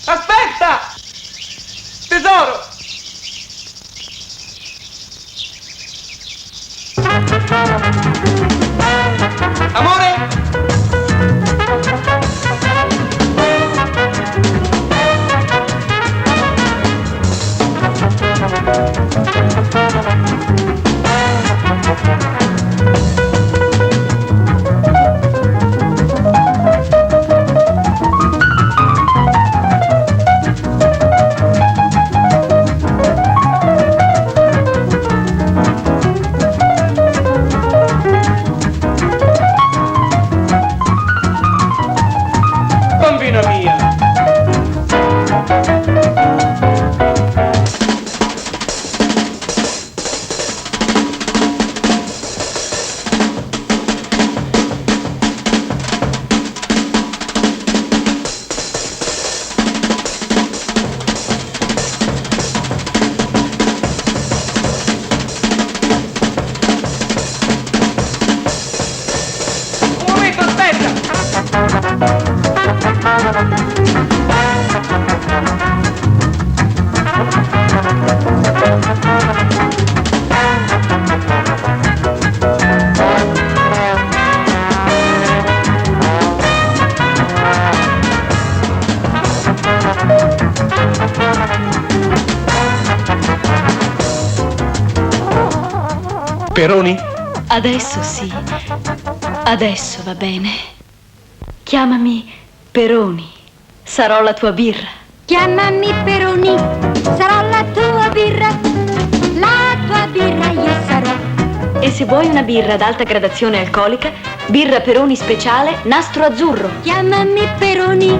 Aspetta! Tesoro! Amore! Bambina mia! Un momento, aspetta! Peroni? Adesso sì. Adesso va bene. Chiamami Peroni. Sarò la tua birra. Chiamami Peroni, sarò la tua birra io sarò. E se vuoi una birra ad alta gradazione alcolica, birra Peroni speciale nastro azzurro. Chiamami Peroni,